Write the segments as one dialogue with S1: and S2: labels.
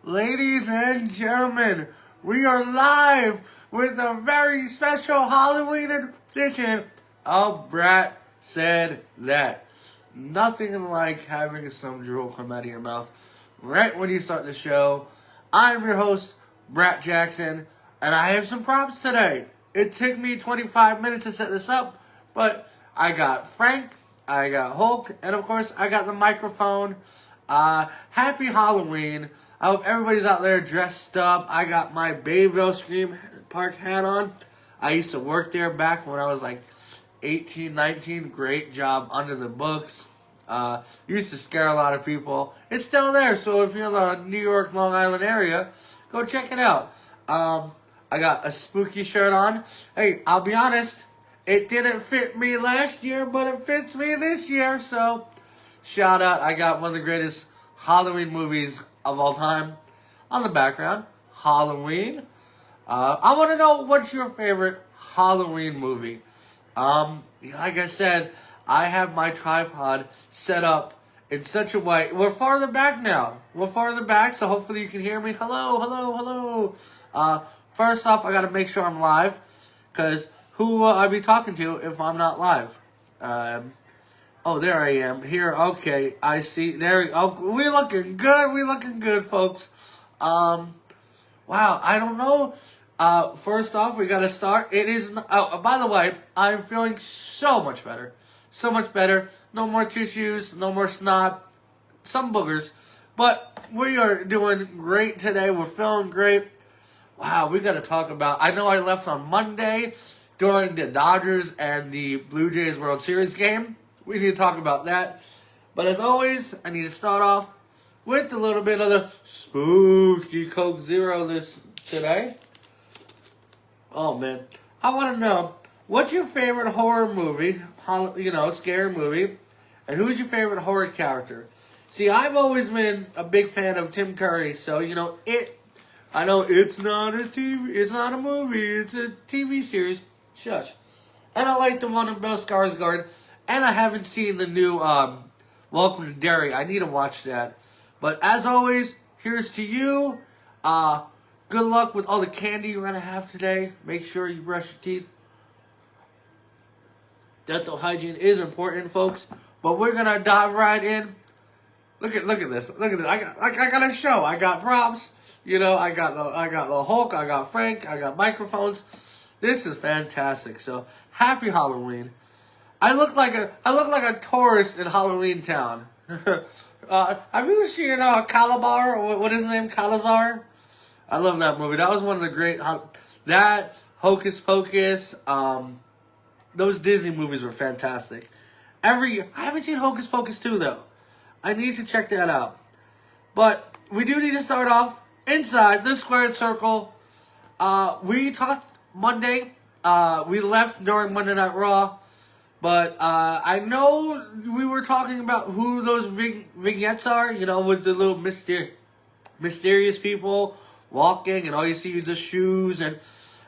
S1: Ladies and gentlemen, we are live with a very special Halloween edition of Brat Said That. Nothing like having some drool come out of your mouth right when you start the show. I'm your host, Brat Jackson, and I have some props today. It took me 25 minutes to set this up, but I got Frank, I got Hulk, and of course I got the microphone. Happy Halloween. I hope everybody's out there dressed up. I got my Bayville Scream Park hat on. I used to work there back when I was like 18, 19. Great job under the books. Used to scare a lot of people. It's still there, so if you're in the New York, Long Island area, go check it out. I got a spooky shirt on. Hey, I'll be honest, it didn't fit me last year, but it fits me this year, so shout out. I got one of the greatest Halloween movies of all time on the background. Halloween. I want to know, what's your favorite Halloween movie? Like I said, I have my tripod set up in such a way. We're farther back now. We're farther back, so hopefully you can hear me. Hello, hello, hello. First off, I got to make sure I'm live, because who will I be talking to if I'm not live? Oh, there I am. Here, okay. I see. There. Oh, we looking good. We looking good, folks. Wow. I don't know. First off, we gotta start. It is. By the way, I'm feeling so much better. So much better. No more tissues. No more snot. Some boogers. But we are doing great today. We're feeling great. Wow. We gotta talk about. I know I left on Monday during the Dodgers and the Blue Jays World Series game. We need to talk about that. But as always, I need to start off with a little bit of the spooky Coke Zero today. Oh, man. I want to know, what's your favorite horror movie, scary movie, and who's your favorite horror character? See, I've always been a big fan of Tim Curry, so, I know it's not a movie, it's a TV series. Shush. And I like the one in Bill Skarsgård. And I haven't seen the new Welcome to Derry. I need to watch that. But as always, here's to you. Good luck with all the candy you're going to have today. Make sure you brush your teeth. Dental hygiene is important, folks. But we're going to dive right in. Look at this. Look at this. I got a show. I got props. I got the Hulk. I got Frank. I got microphones. This is fantastic. So, happy Halloween. I look like a tourist in Halloween Town. Have you seen Calabar? What is his name? Calazar? I love that movie. That was one of the great. That Hocus Pocus. Those Disney movies were fantastic. I haven't seen Hocus Pocus 2 though. I need to check that out. But we do need to start off inside the squared circle. We talked Monday. We left during Monday Night Raw. But I know we were talking about who those vignettes are, with the little mysterious people walking, and all you see is the shoes. And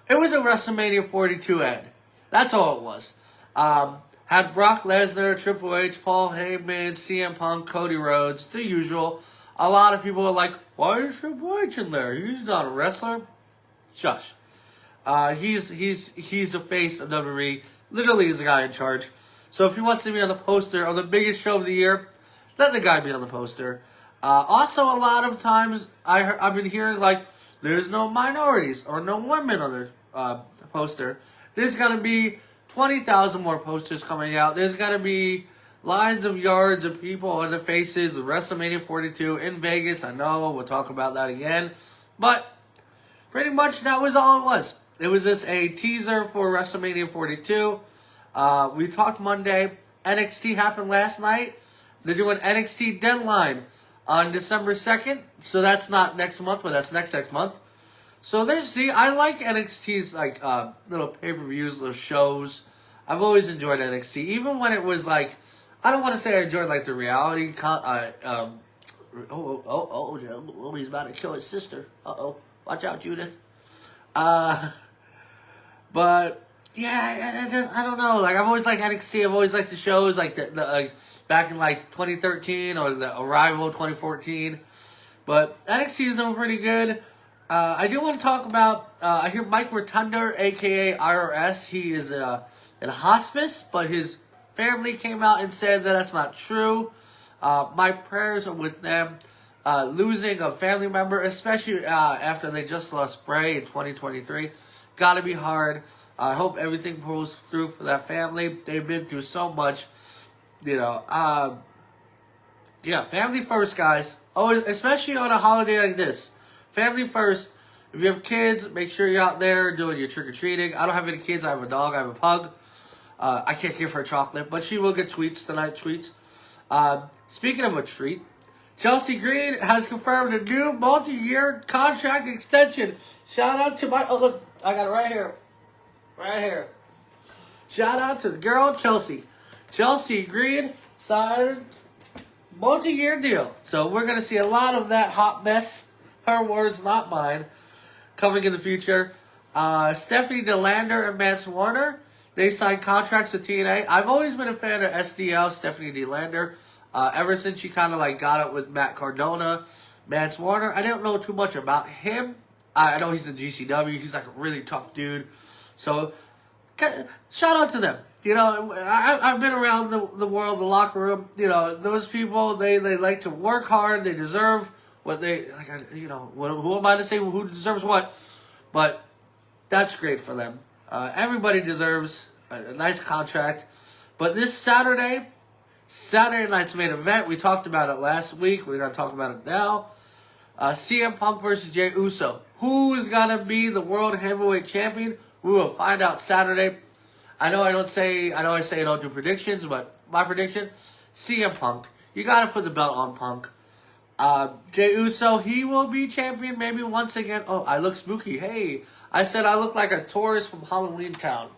S1: it was a WrestleMania 42 ad. That's all it was. Had Brock Lesnar, Triple H, Paul Heyman, CM Punk, Cody Rhodes, the usual. A lot of people are like, why is Triple H in there? He's not a wrestler. Shush. He's the face of WWE. Literally is the guy in charge. So if he wants to be on the poster of the biggest show of the year, let the guy be on the poster. Also, a lot of times I've been hearing there's no minorities or no women on the poster. There's gonna be 20,000 more posters coming out. There's gonna be lines of yards of people on the faces of WrestleMania 42 in Vegas. I know we'll talk about that again, but pretty much that was all it was. It was just a teaser for WrestleMania 42. We talked Monday. NXT happened last night. They're doing NXT Deadline on December 2nd. So that's not next month, but that's next month. So I like NXT's little pay-per-views, little shows. I've always enjoyed NXT. Even when it was I don't want to say I enjoyed the reality. He's about to kill his sister. Watch out, Judith. But yeah, I don't know. I've always liked NXT. I've always liked the shows back in 2013 or the Arrival 2014. But NXT is doing pretty good. I do want to talk about, I hear Mike Rotunda, a.k.a. IRS, he is in hospice, but his family came out and said that that's not true. My prayers are with them. Losing a family member, especially after they just lost Bray in 2023, gotta be hard. I hope everything pulls through for that family. They've been through so much, you know. Yeah, family first, guys. Oh, especially on a holiday like this. Family first. If you have kids, make sure you're out there doing your trick-or-treating. I don't have any kids. I have a dog. I have a pug. I can't give her chocolate, but she will get treats tonight. Speaking of a treat, Chelsea Green has confirmed a new multi-year contract extension. Shout out to my... Oh, look. I got it right here. Right here. Shout out to the girl, Chelsea. Chelsea Green signed multi-year deal. So we're going to see a lot of that hot mess, her words, not mine, coming in the future. Stephanie DeLander and Mance Warner, they signed contracts with TNA. I've always been a fan of SDL, Stephanie DeLander. Ever since she kind of like got it with Matt Cardona, Mance Warner. I didn't know too much about him. I know he's in GCW. He's like a really tough dude. So, shout out to them. You know, I've been around the world, the locker room. You know, those people, they like to work hard. They deserve what they, like, you know, who am I to say who deserves what? But that's great for them. Everybody deserves a nice contract. But this Saturday night's main event, we talked about it last week. We're going to talk about it now. CM Punk versus Jey Uso. Who is going to be the World Heavyweight Champion? We will find out Saturday. I know I say I don't do predictions, but my prediction, CM Punk. You got to put the belt on Punk. Jey Uso, he will be champion maybe once again. Oh, I look spooky. Hey, I said I look like a tourist from Halloween Town.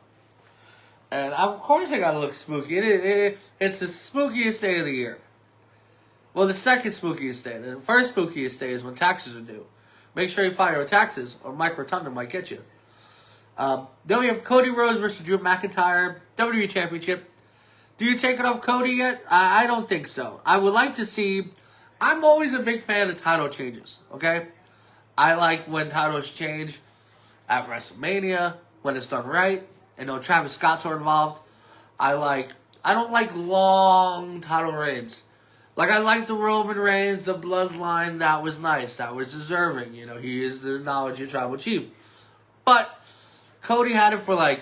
S1: And of course I got to look spooky. It's the spookiest day of the year. Well, the second spookiest day. The first spookiest day is when taxes are due. Make sure you file your taxes, or Mike Rotunda might get you. Then we have Cody Rhodes versus Drew McIntyre, WWE Championship. Do you take it off Cody yet? I don't think so. I would like to see... I'm always a big fan of title changes, okay? I like when titles change at WrestleMania, when it's done right, and no Travis Scott's are involved. I don't like long title reigns. Like, I like the Roman Reigns, the bloodline, that was nice, that was deserving. You know, he is the Knowledge and Tribal Chief. But Cody had it for like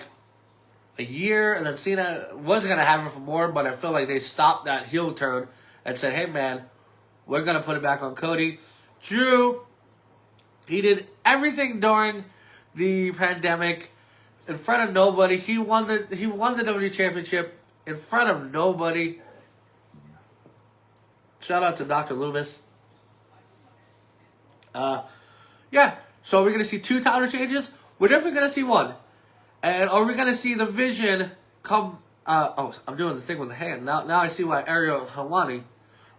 S1: a year, and then Cena was going to have it for more, but I feel like they stopped that heel turn and said, hey man, we're going to put it back on Cody. Drew, he did everything during the pandemic in front of nobody. He won the WWE Championship in front of nobody. Shout out to Dr. Loomis. Yeah, so we're going to see 2 title changes. We're definitely going to see one. And are we going to see the Vision come... oh, I'm doing the thing with the hand. Now I see why Ariel Helwani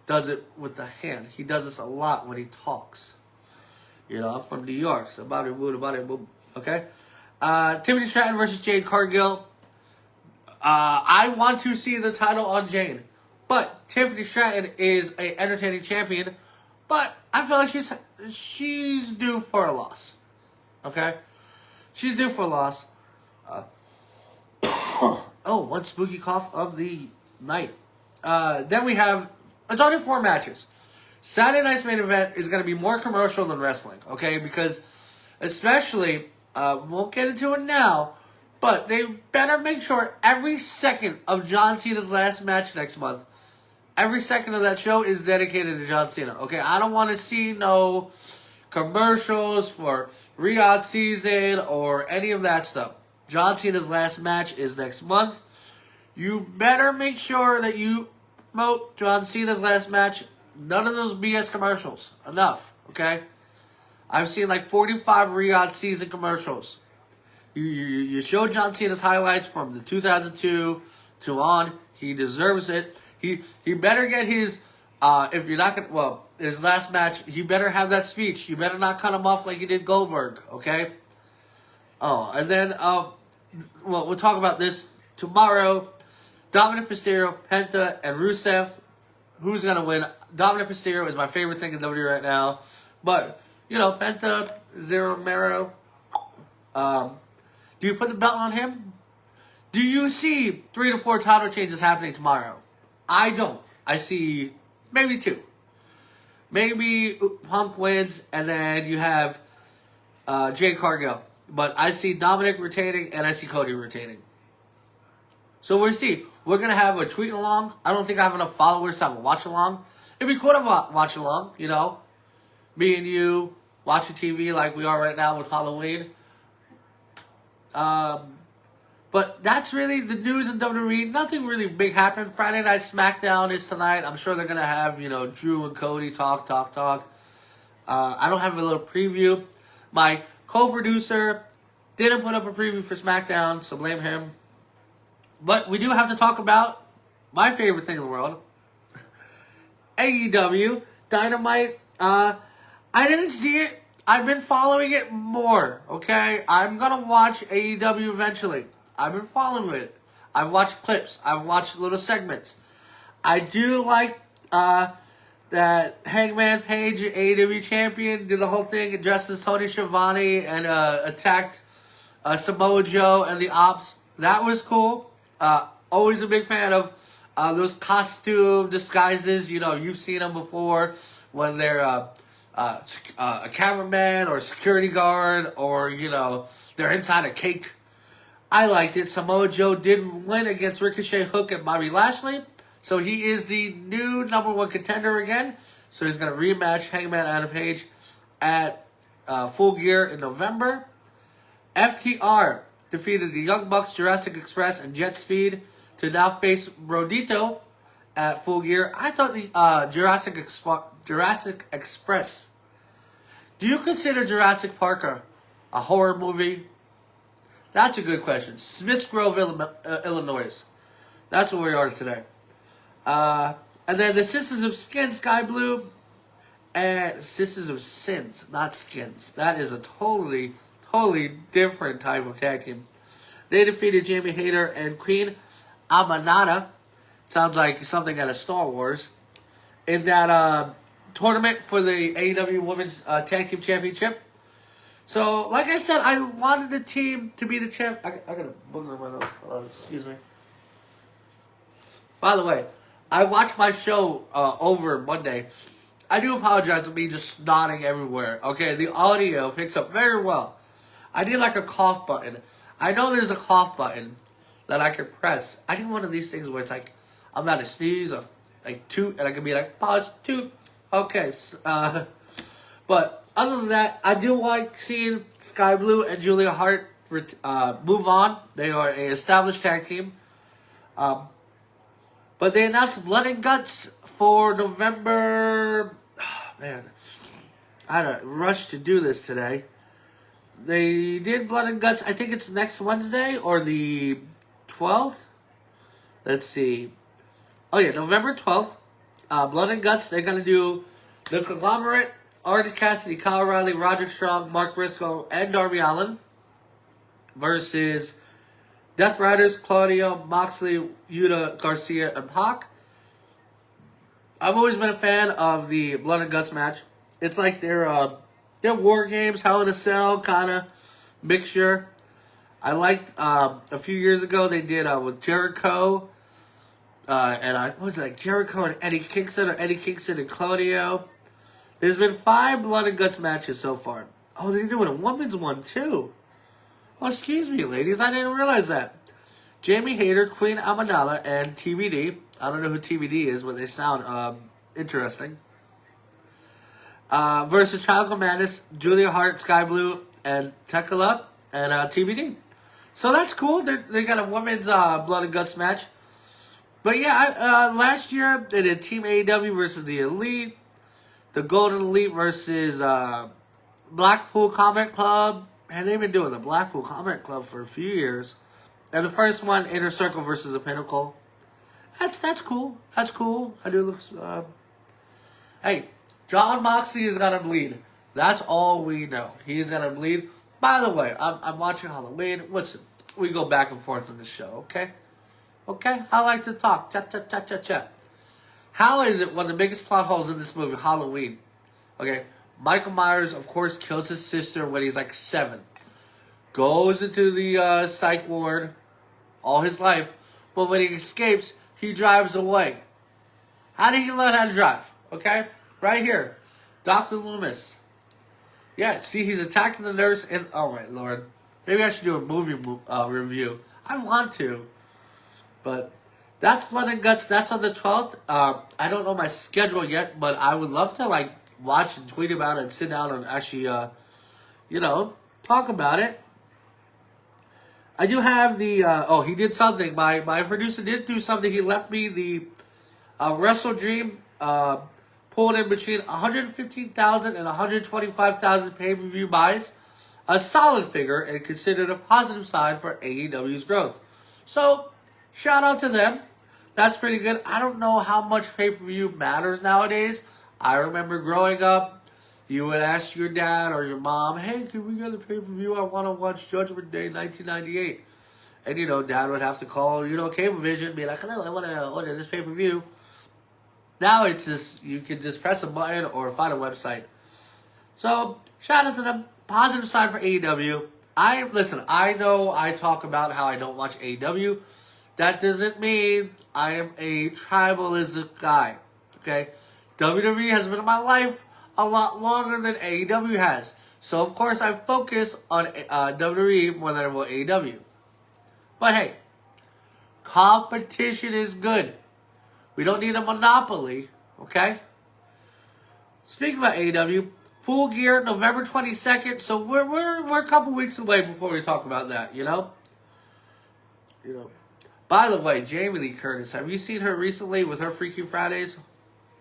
S1: does it with the hand. He does this a lot when he talks. You know, I'm from New York, so body boom. Okay? Timothy Stratton versus Jade Cargill. I want to see the title on Jade. But Tiffany Stratton is an entertaining champion. But I feel like she's due for a loss. Okay? She's due for a loss. Oh, one spooky cough of the night. Then we have... It's only 4 matches. Saturday night's main event is going to be more commercial than wrestling. Okay? Because especially... won't get into it now. But they better make sure every second of John Cena's last match next month, every second of that show is dedicated to John Cena. Okay, I don't want to see no commercials for Riyadh season or any of that stuff. John Cena's last match is next month. You better make sure that you promote John Cena's last match. None of those BS commercials. Enough, okay? I've seen like 45 Riyadh season commercials. You show John Cena's highlights from the 2002 to on. He deserves it. He better get his, if you're not going to, well, his last match, he better have that speech. You better not cut him off like you did Goldberg, okay? Oh, and then, well, we'll talk about this tomorrow. Dominic Mysterio, Penta, and Rusev who's going to win. Dominic Mysterio is my favorite thing in WWE right now. But, Penta, Zero Mero, do you put the belt on him? Do you see 3 to 4 title changes happening tomorrow? I don't. I see maybe 2. Maybe Punk wins, and then you have Jade Cargill. But I see Dominic retaining, and I see Cody retaining. So we'll see. We're going to have a tweet along. I don't think I have enough followers to have a watch along. It'd be cool to watch along, Me and you watching TV like we are right now with Halloween. But that's really the news in WWE. Nothing really big happened. Friday Night SmackDown is tonight. I'm sure they're going to have, Drew and Cody talk. I don't have a little preview. My co-producer didn't put up a preview for SmackDown, so blame him. But we do have to talk about my favorite thing in the world. AEW, Dynamite. I didn't see it. I've been following it more, okay? I'm going to watch AEW eventually. I've been following it. I've watched clips. I've watched little segments. I do like that Hangman Page, AEW champion, did the whole thing dressed as Tony Schiavone and attacked Samoa Joe and the Ops. That was cool. Always a big fan of those costume disguises. You've seen them before when they're a cameraman or a security guard or, they're inside a cake. I liked it. Samoa Joe did win against Ricochet, Hook, and Bobby Lashley. So he is the new number 1 contender again. So he's going to rematch Hangman Adam Page at Full Gear in November. FTR defeated the Young Bucks, Jurassic Express, and Jet Speed to now face Rodito at Full Gear. I thought the Jurassic Express. Do you consider Jurassic Park a horror movie? That's a good question. Smiths Grove, Illinois. That's where we are today. And then the Sisters of Skin, Sky Blue, and Sisters of Sins, not Skins. That is a totally different type of tag team. They defeated Jamie Hayter and Queen Omana. Sounds like something out of Star Wars. In that tournament for the AEW Women's Tag Team Championship. So, like I said, I wanted the team to be the champ. I got a booger in my nose. Hold on, excuse me. By the way, I watched my show over Monday. I do apologize for me just nodding everywhere. Okay, the audio picks up very well. I need like a cough button. I know there's a cough button that I can press. I need one of these things where it's like, I'm about to sneeze or like toot, and I can be like, pause, toot. Okay, but other than that, I do like seeing Sky Blue and Julia Hart move on. They are an established tag team. But they announced Blood and Guts for November. Oh, man, I had a rush to do this today. They did Blood and Guts. I think it's next Wednesday or the 12th. Let's see. Oh, yeah, November 12th. Blood and Guts. They're going to do the Conglomerate, Orange Cassidy, Kyle O'Reilly, Roderick Strong, Mark Briscoe, and Darby Allin versus Death Riders, Claudio, Moxley, Yuta, Garcia, and Pac. I've always been a fan of the Blood and Guts match. It's like their War Games, Hell in a Cell kind of mixture. I liked a few years ago they did with Jericho. What was it, like Jericho and Eddie Kingston, or Eddie Kingston and Claudio. There's been 5 Blood and Guts matches so far. Oh, they're doing a women's one too. Oh, excuse me, ladies. I didn't realize that. Jamie Hayter, Queen Amanala, and TBD. I don't know who TBD is, but they sound interesting. Versus Child Madness, Julia Hart, Sky Blue, and Tekla, and TBD. So that's cool. They got a women's Blood and Guts match. But yeah, last year they did Team AEW versus the Elite. The Golden Elite versus Blackpool Combat Club. And they've been doing the Blackpool Combat Club for a few years. And the first one, Inner Circle versus the Pinnacle. That's cool. That's cool. I do look. Hey, John Moxley is gonna bleed. That's all we know. He's gonna bleed. By the way, I'm watching Halloween. Listen, we go back and forth on the show, okay? Okay? I like to talk. Chat. How is it one of the biggest plot holes in this movie, Halloween? Okay, Michael Myers, of course, kills his sister when he's like 7. Goes into the psych ward all his life, but when he escapes, he drives away. How did he learn how to drive? Okay, right here, Dr. Loomis. Yeah, see, he's attacking the nurse, and oh my lord, maybe I should do a movie review. I want to, but that's Blood and Guts. That's on the 12th. I don't know my schedule yet, but I would love to like watch and tweet about it and sit down and actually, talk about it. I do have the, he did something. My producer did do something. He left me the Wrestle Dream, pulled in between 115,000 and 125,000 pay-per-view buys. A solid figure and considered a positive sign for AEW's growth. So, shout out to them. That's pretty good. I don't know how much pay-per-view matters nowadays. I remember growing up, you would ask your dad or your mom, hey, can we get a pay-per-view? I want to watch Judgment Day 1998. And, dad would have to call, Cablevision and be like, hello, I want to order this pay-per-view. Now it's just, you can just press a button or find a website. So, shout out to them. Positive sign for AEW. I know I talk about how I don't watch AEW. That doesn't mean I am a tribalism guy. Okay? WWE has been in my life a lot longer than AEW has. So, of course, I focus on WWE more than I will AEW. But hey, competition is good. We don't need a monopoly, okay? Speaking about AEW, Full Gear, November 22nd. So we're a couple weeks away before we talk about that, By the way, Jamie Lee Curtis, have you seen her recently with her Freaky Fridays?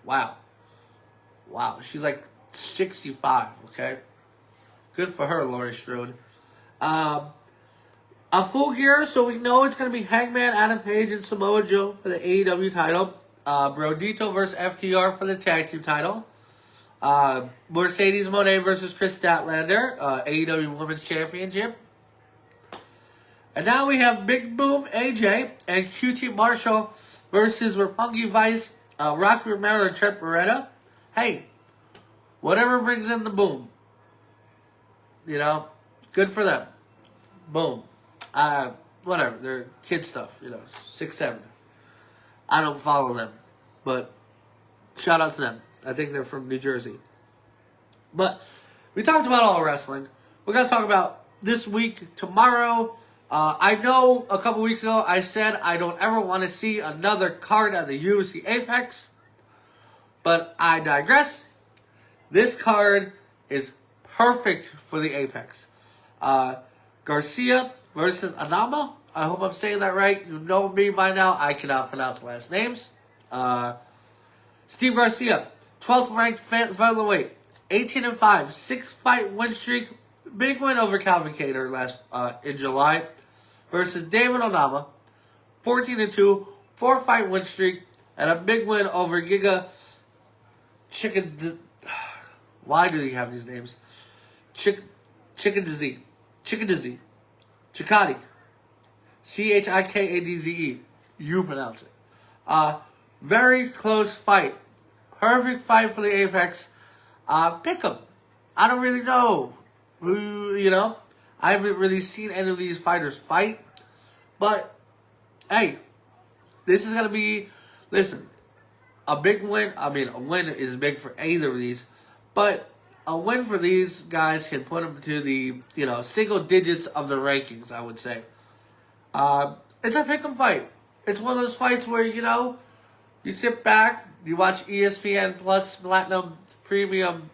S1: Wow, she's like 65, okay? Good for her, Laurie Strode. A Full Gear, so we know it's going to be Hangman, Adam Page, and Samoa Joe for the AEW title. Brodito versus FTR for the tag team title. Mercedes Moné versus Chris Statlander, AEW Women's Championship. And now we have Big Boom AJ and QT Marshall versus Roppongi Vice, Rocky Romero and Trent Beretta. Hey, whatever brings in the boom. Good for them. Boom. Whatever, they're kid stuff, 6, 7. I don't follow them, but shout out to them. I think they're from New Jersey. But we talked about all wrestling. We're going to talk about this week, tomorrow. I know a couple weeks ago I said I don't ever want to see another card at the UFC Apex, but I digress. This card is perfect for the Apex. Garcia versus Omana. I hope I'm saying that right. You know me by now. I cannot pronounce last names. Steve Garcia, 12th ranked featherweight, 18-5, 6-fight win streak, big win over Calvin Kattar in July, versus David Omana, 14-2, 4-fight win streak, and a big win over Giga Chicken. Why do you have these names? Chikadze. Chikadze. Chikadze. You pronounce it. Very close fight. Perfect fight for the Apex. Pick 'em. I don't really know who, I haven't really seen any of these fighters fight. But, hey, this is going to be, listen, a big win. I mean, a win is big for either of these. But a win for these guys can put them to the, single digits of the rankings, I would say. It's a pick 'em fight. It's one of those fights where, you sit back, you watch ESPN Plus Platinum Premium,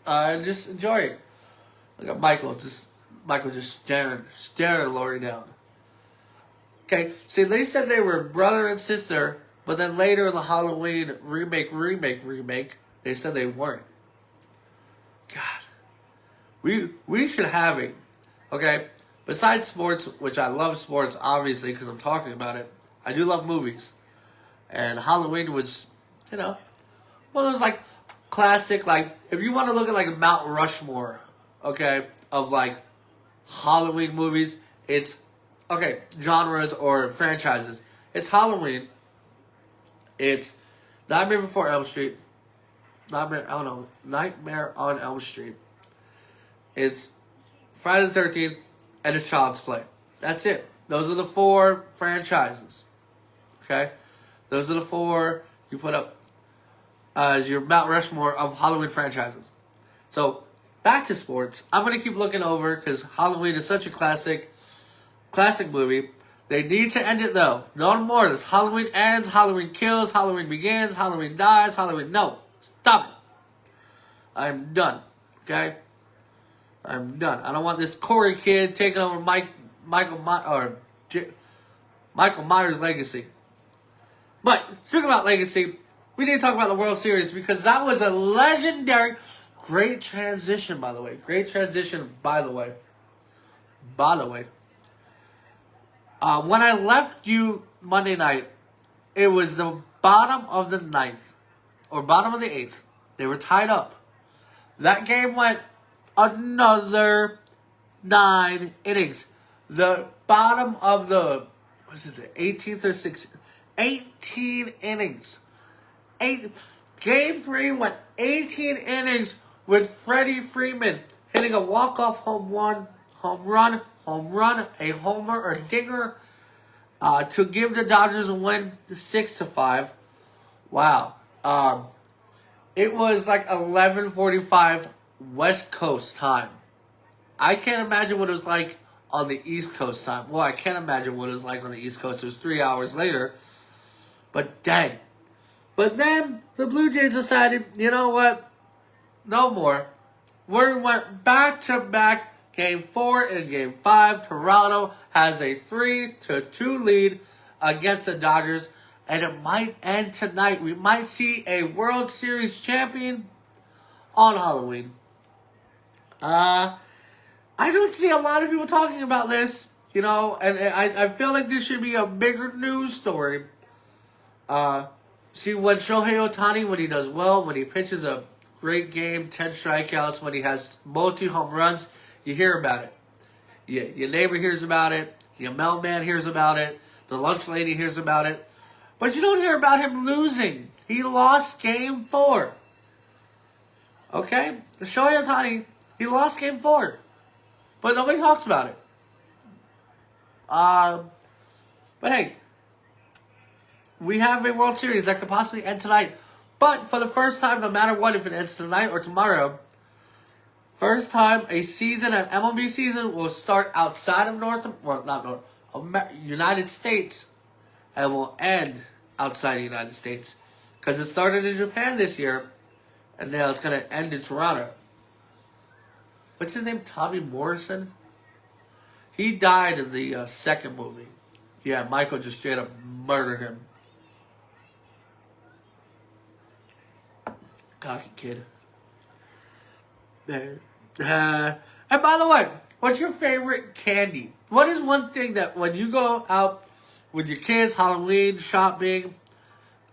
S1: and just enjoy it. Look at Michael just staring Lori down. Okay, see, they said they were brother and sister, but then later in the Halloween remake, they said they weren't. God, we should have it. Okay, besides sports, which I love sports, obviously, because I'm talking about it, I do love movies. And Halloween was, one of those, classic, if you want to look at, a Mount Rushmore, okay, of, Halloween movies, it's, genres or franchises. It's Halloween, it's Nightmare Before Elm Street. Nightmare on Elm Street. It's Friday the 13th, and it's Child's Play. That's it. Those are the 4 franchises. Okay? Those are the 4 you put up as your Mount Rushmore of Halloween franchises. So, back to sports. I'm going to keep looking over because Halloween is such a classic movie. They need to end it though. No more. This Halloween ends, Halloween kills, Halloween begins, Halloween dies, Halloween. No. Stop it. I'm done. Okay? I'm done. I don't want this Corey kid taking over Michael Myers' legacy. But, speaking about legacy, we need to talk about the World Series because that was a legendary, great transition, by the way. When I left you Monday night, it was the bottom of the 9th, or bottom of the 8th. They were tied up. That game went another 9 innings. The bottom of the 18th or 16th? 18 innings. Game 3 went 18 innings with Freddie Freeman hitting a walk-off home run, a homer or dinger to give the Dodgers a win 6-5. Wow. It was like 11:45 West Coast time. I can't imagine what it was like on the East Coast time. Well, I can't imagine what it was like on the East Coast. It was 3 hours later. But dang. But then the Blue Jays decided, you know what? No more. We went back-to-back Game 4 and Game 5. Toronto has a 3-2 lead against the Dodgers. And it might end tonight. We might see a World Series champion on Halloween. I don't see a lot of people talking about this, you know, and I feel like this should be a bigger news story. See, when Shohei Ohtani, when he does well, when he pitches a great game, 10 strikeouts, when he has multi-home runs, you hear about it. Your neighbor hears about it. Your mailman hears about it. The lunch lady hears about it. But you don't hear about him losing. He lost Game 4. Okay? The Shohei Ohtani, he lost Game 4. But nobody talks about it. But hey, we have a World Series that could possibly end tonight. But for the first time, no matter what, if it ends tonight or tomorrow, first time a season, an MLB season, will start outside of United States and will end outside the United States. Because it started in Japan this year, and now it's going to end in Toronto. What's his name? Tommy Morrison? He died in the second movie. Yeah, Michael just straight up murdered him. Cocky kid. And by the way, what's your favorite candy? What is one thing that when you go out with your kids, Halloween, shopping,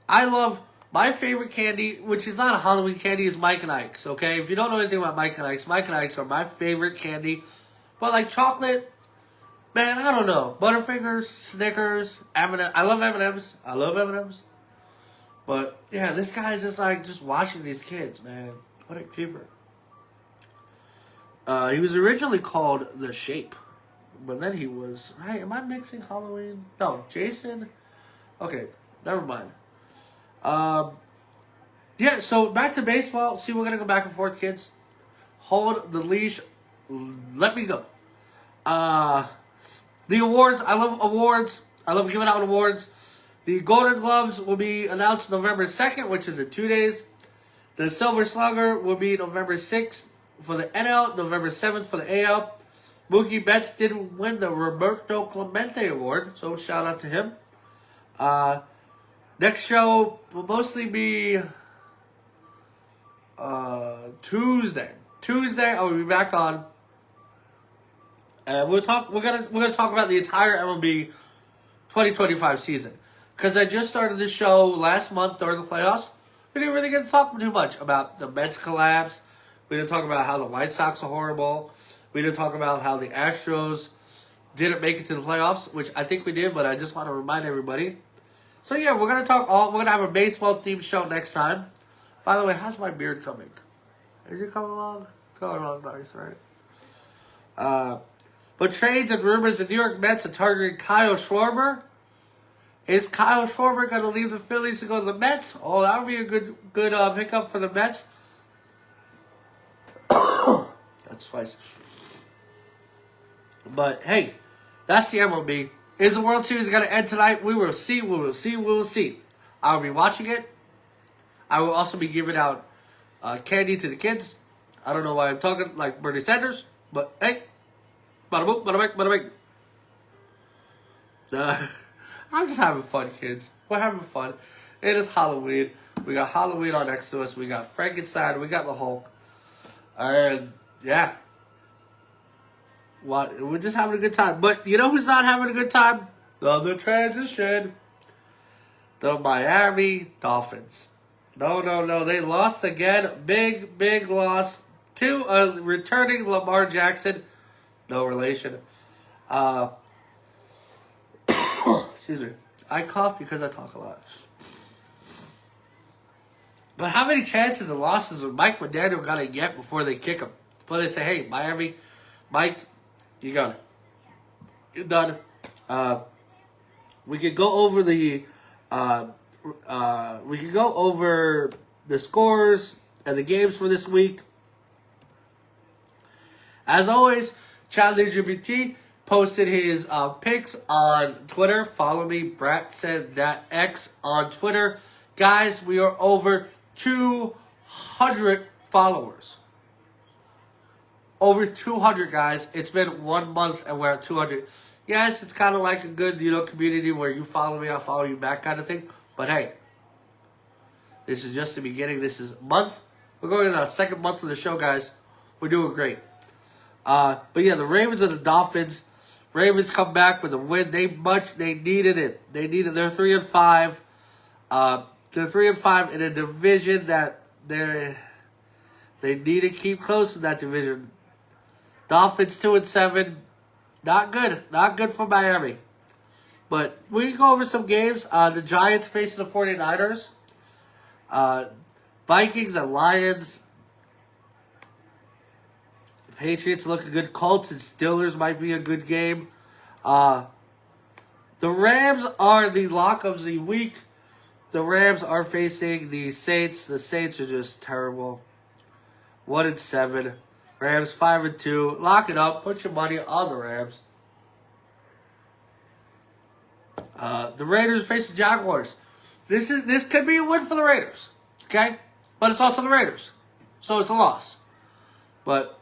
S1: I love my favorite candy, which is not a Halloween candy, is Mike and Ike's, okay? If you don't know anything about Mike and Ike's are my favorite candy. But like chocolate, man, I don't know. Butterfingers, Snickers, M&M. I love M&M's. But yeah, this guy's just watching these kids, man. What a keeper. He was originally called The Shape. But then he was, right? Am I mixing Halloween? No, Jason. Okay, never mind. Yeah, so back to baseball. See, we're going to go back and forth, kids. Hold the leash. Let me go. The awards. I love awards. I love giving out awards. The Golden Gloves will be announced November 2nd, which is in 2 days. The Silver Slugger will be November 6th for the NL, November 7th for the AL. Mookie Betts did win the Roberto Clemente Award, so shout out to him. Next show will mostly be Tuesday. I will be back on, and we're gonna talk about the entire MLB 2025 season. Because I just started this show last month during the playoffs. We didn't really get to talk too much about the Mets collapse. We didn't talk about how the White Sox are horrible. We didn't talk about how the Astros didn't make it to the playoffs, which I think we did, but I just want to remind everybody. So yeah, we're gonna have a baseball themed show next time. By the way, how's my beard coming? Is it coming along? Coming along nice, right? But trades and rumors: the New York Mets are targeting Kyle Schwarber. Is Kyle Schwarber going to leave the Phillies to go to the Mets? Oh, that would be a good pickup for the Mets. That's twice. But hey, that's the MLB. Is the World Series going to end tonight? We will see. We will see. We will see. I will be watching it. I will also be giving out candy to the kids. I don't know why I'm talking like Bernie Sanders, but hey, bada boop, bada bing, bada bing. I'm just having fun, kids. We're having fun. It is Halloween. We got Halloween on next to us. We got Frankenstein. We got the Hulk. And yeah. We're just having a good time. But you know who's not having a good time? The transition. The Miami Dolphins. No. They lost again. Big loss to a returning Lamar Jackson. No relation. Excuse me. I cough because I talk a lot. But how many chances and losses would Mike McDaniel got to get before they kick him? Before they say, hey, Miami, Mike, you got it. You're done. We could go over the scores and the games for this week. As always, Chad LGBT posted his picks on Twitter. Follow me, Brat Said That X on Twitter. Guys, we are over 200 followers. Over 200, guys. It's been 1 month and we're at 200. Yes, it's kind of like a good, community where you follow me, I'll follow you back kind of thing. But hey, this is just the beginning. This is a month. We're going in our second month of the show, guys. We're doing great. But yeah, the Ravens and the Dolphins. Ravens come back with a win. They needed it. They're 3-5. They're 3-5 in a division that they need to keep close in that division. Dolphins 2-7. Not good for Miami. But we can go over some games. The Giants facing the 49ers. Vikings and Lions. Patriots looking good. Colts and Steelers might be a good game. The Rams are the lock of the week. The Rams are facing the Saints. The Saints are just terrible. 1-7. Rams 5-2. Lock it up. Put your money on the Rams. The Raiders face the Jaguars. This could be a win for the Raiders. Okay? But it's also the Raiders. So it's a loss. But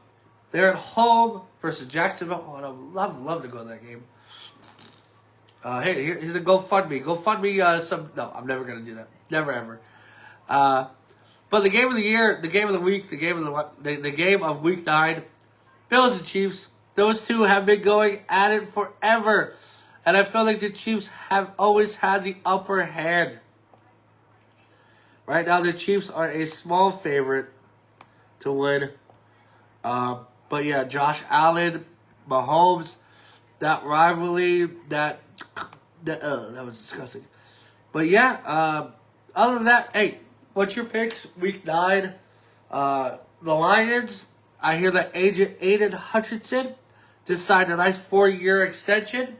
S1: they're at home versus Jacksonville. Oh, I'd love to go to that game. Hey, here's a GoFundMe. No, I'm never going to do that. Never, ever. But the game of the year, the game of the week, the game of week 9, Bills and Chiefs. Those two have been going at it forever. And I feel like the Chiefs have always had the upper hand. Right now, the Chiefs are a small favorite to win. But yeah, Josh Allen, Mahomes, that rivalry, that was disgusting. But yeah, other than that, hey, what's your picks? Week 9, the Lions. I hear that agent Aiden Hutchinson just signed a nice 4-year extension.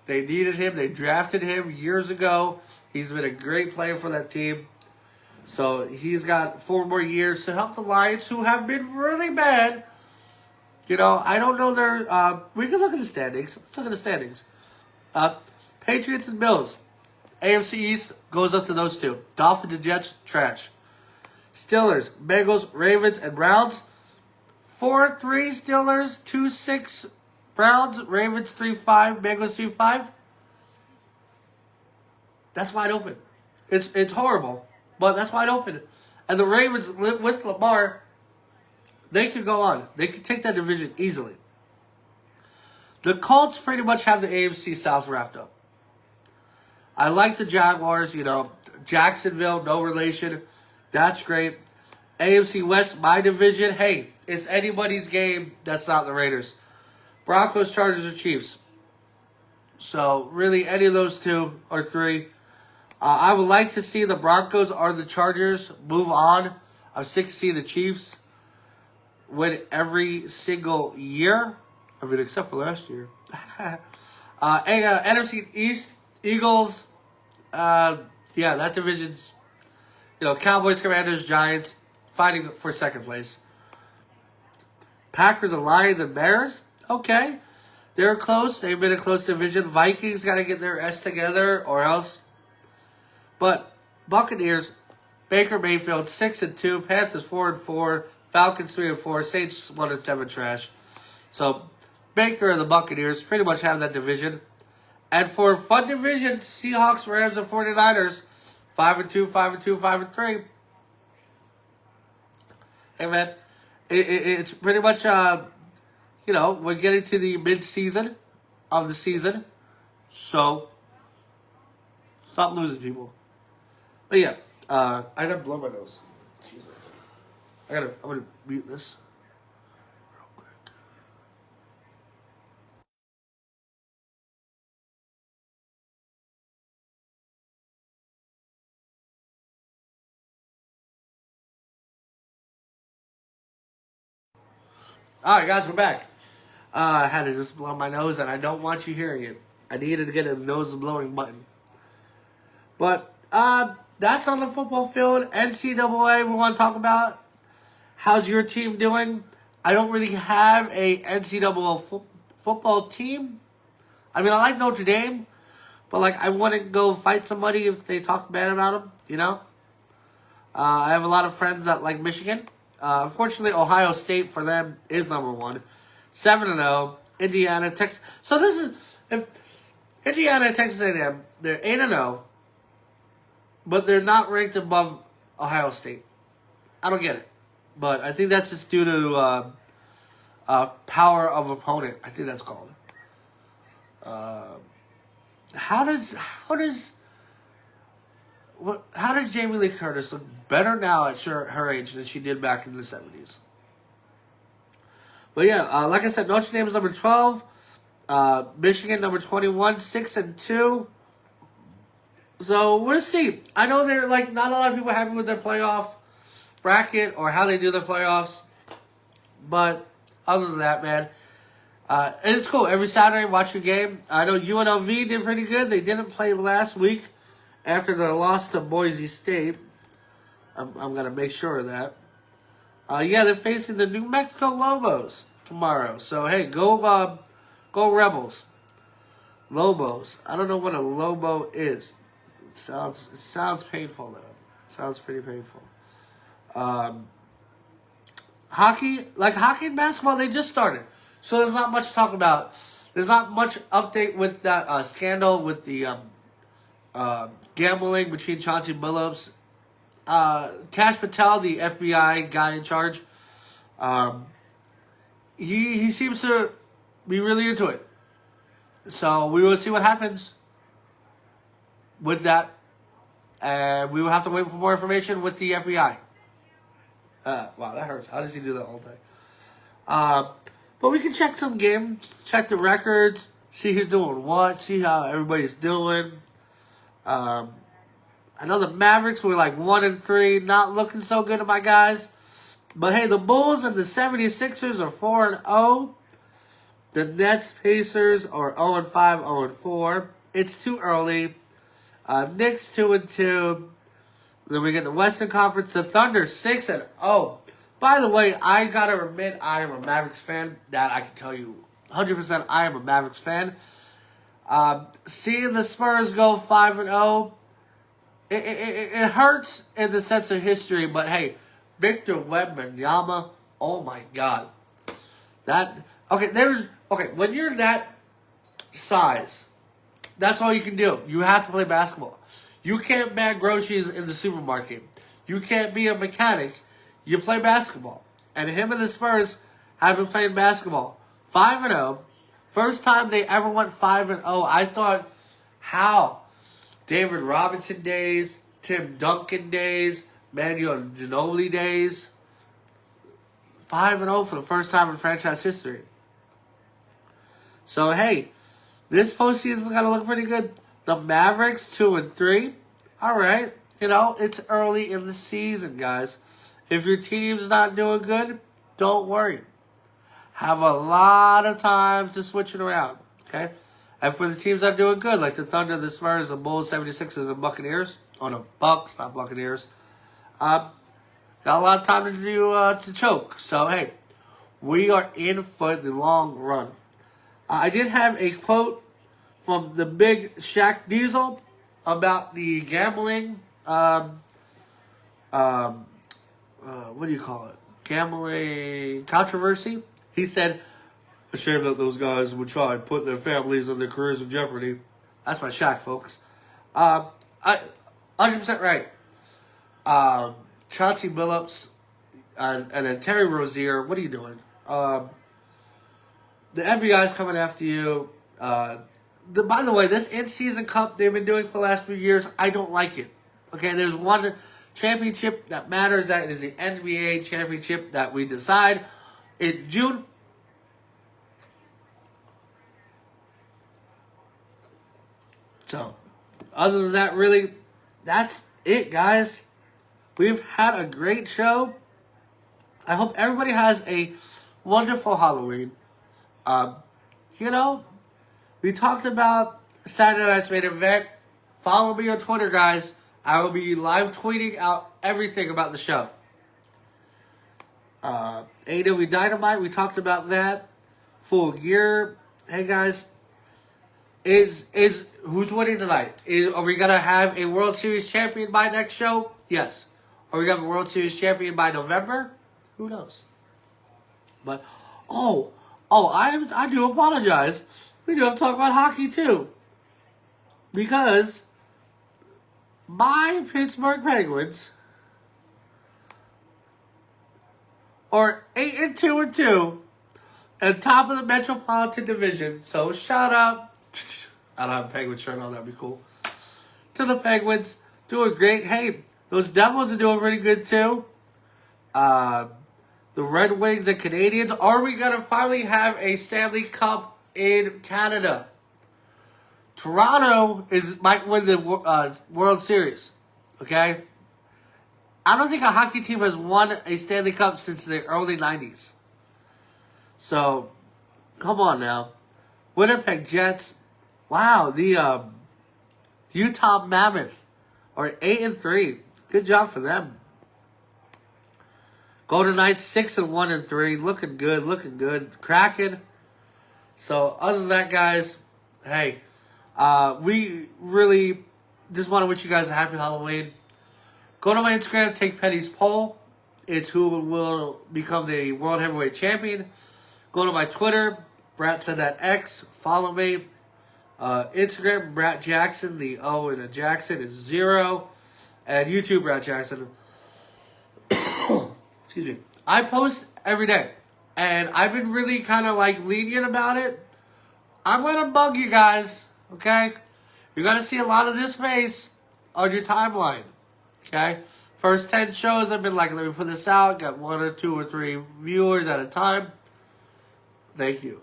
S1: They needed him. They drafted him years ago. He's been a great player for that team. So he's got 4 more years to help the Lions, who have been really bad. I don't know their... we can look at the standings. Let's look at the standings. Patriots and Bills. AFC East goes up to those two. Dolphins and Jets, trash. Steelers, Bengals, Ravens, and Browns. 4-3 Steelers, 2-6 Browns, Ravens 3-5, Bengals 3-5. That's wide open. It's horrible, but that's wide open. And the Ravens, with Lamar, they could go on. They could take that division easily. The Colts pretty much have the AFC South wrapped up. I like the Jaguars, Jacksonville, no relation. That's great. AFC West, my division. Hey, it's anybody's game that's not the Raiders. Broncos, Chargers, or Chiefs. So, really, any of those 2 or 3. I would like to see the Broncos or the Chargers move on. I'm sick of seeing the Chiefs win every single year. I mean, except for last year. NFC East, Eagles. Yeah, that division's, Cowboys, Commanders, Giants fighting for second place. Packers and Lions and Bears. Okay. They're close. They've been a close division. Vikings got to get their S together or else. But Buccaneers, Baker Mayfield 6-2, Panthers 4-4, Falcons 3-4, Saints 1-7 trash. So Baker and the Buccaneers pretty much have that division. And for a fun division, Seahawks, Rams, and 49ers 5-2, 5-2, 5-3. Hey man, it's pretty much we're getting to the mid-season of the season, so stop losing people. But yeah, I gotta blow my nose. I'm gonna mute this real quick. All right, guys, we're back. I had to just blow my nose, and I don't want you hearing it. I needed to get a nose blowing button. But that's on the football field. NCAA, we want to talk about. How's your team doing? I don't really have a NCAA football team. I mean, I like Notre Dame, but I wouldn't go fight somebody if they talk bad about them. I have a lot of friends that like Michigan. Unfortunately, Ohio State for them is number 1. 7-0. Indiana, Texas. So this is if Indiana, Texas A&M, they're 8-0, but they're not ranked above Ohio State. I don't get it, but I think that's just due to power of opponent. I think that's called. How does Jamie Lee Curtis look better now at her age than she did back in the 70s? But yeah, like I said, Notre Dame is number 12. Michigan number 21, 6-2. So we'll see. I know they're not a lot of people are happy with their playoff bracket or how they do their playoffs. But other than that, man, and it's cool. Every Saturday, watch your game. I know UNLV did pretty good. They didn't play last week after the loss to Boise State. I'm going to make sure of that. Yeah, they're facing the New Mexico Lobos tomorrow. So, hey, go Rebels. Lobos. I don't know what a Lobo is. It sounds painful, though. Sounds pretty painful. Hockey and basketball, they just started. So there's not much to talk about. There's not much update with that scandal with the gambling between Chauncey Billups. Kash Patel, the FBI guy in charge, he seems to be really into it. So we will see what happens with that. And we will have to wait for more information with the FBI. Wow, that hurts. How does he do that all day? But we can check some games, check the records, see who's doing what, see how everybody's doing. I know the Mavericks were 1-3, not looking so good at my guys. But hey, the Bulls and the 76ers are 4-0. The Nets, Pacers are 0-5, 0-4. It's too early. Knicks 2-2. Then we get the Western Conference. The Thunder 6-0. By the way, I gotta admit I am a Mavericks fan. That I can tell you 100%. I am a Mavericks fan. Seeing the Spurs go 5-0. It hurts in the sense of history, but hey, Victor Wembanyama, oh my God, when you're that size, that's all you can do. You have to play basketball. You can't bag groceries in the supermarket. You can't be a mechanic. You play basketball. And him and the Spurs have been playing basketball. 5-0. First time they ever went 5-0. I thought, how? David Robinson days, Tim Duncan days, Manuel Ginobili days. 5-0 for the first time in franchise history. So, hey, this postseason is going to look pretty good. The Mavericks, 2-3. All right. You know, it's early in the season, guys. If your team's not doing good, don't worry. Have a lot of time to switch it around, okay? And for the teams that are doing good, like the Thunder, the Spurs, the Bulls, 76ers, and Buccaneers, or the Bucks, not Buccaneers, got a lot of time to choke. So, hey, we are in for the long run. I did have a quote from the big Shaq Diesel about the gambling, what do you call it? Gambling controversy. He said, "Ashamed that those guys would try and put their families and their careers in jeopardy." That's my Shaq, folks. I 100% right. Chauncey Billups and then Terry Rozier, what are you doing? The FBI's coming after you. By the way, this in-season cup they've been doing for the last few years, I don't like it. Okay, there's one championship that matters. That is the NBA championship that we decide in June. So, other than that, really, that's it, guys. We've had a great show. I hope everybody has a wonderful Halloween. You know, we talked about Saturday night's main event. Follow me on Twitter, guys. I will be live tweeting out everything about the show. AEW Dynamite, we talked about that. Full Gear. Hey, guys. Is who's winning tonight? Are we gonna have a World Series champion by next show? Yes. Are we gonna have a World Series champion by November? Who knows? But I do apologize. We do have to talk about hockey too, because my Pittsburgh Penguins are 8-2 and top of the Metropolitan Division. So shout out. I don't have a Penguin shirt on, that'd be cool. To the Penguins, doing great. Hey, those Devils are doing pretty good too. The Red Wings and Canadians. Are we going to finally have a Stanley Cup in Canada? Toronto might win the World Series. Okay? I don't think a hockey team has won a Stanley Cup since the early 90s. So, come on now. Winnipeg Jets. Wow, the Utah Mammoth are 8-3. Good job for them. Golden Knights 6-1-3. Looking good. Kraken. So other than that, guys, hey, we really just want to wish you guys a happy Halloween. Go to my Instagram, take Petty's poll. It's who will become the World Heavyweight Champion. Go to my Twitter, Brat Said That X. Follow me. Instagram, Brat Jackson. The O in a Jackson is 0. And YouTube, Brat Jackson. Excuse me. I post every day. And I've been really kind of like lenient about it. I'm going to bug you guys. Okay? You're going to see a lot of this face on your timeline. Okay? First 10 shows, I've been like, let me put this out. Got 1 or 2 or 3 viewers at a time. Thank you.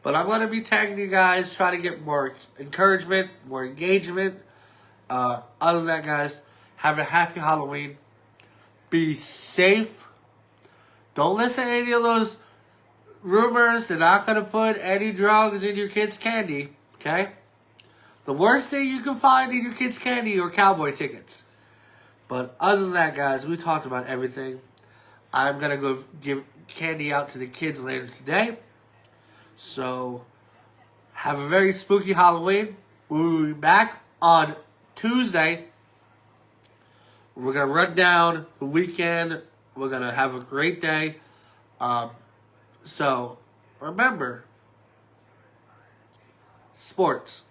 S1: But I'm going to be tagging you guys, trying to get more encouragement, more engagement. Other than that, guys, have a happy Halloween. Be safe. Don't listen to any of those rumors. They're not going to put any drugs in your kids' candy. Okay? The worst thing you can find in your kids' candy are cowboy tickets. But other than that, guys, we talked about everything. I'm going to go give candy out to the kids later today. So, have a very spooky Halloween. We'll be back on Tuesday. We're going to run down the weekend. We're going to have a great day. So, remember, sports.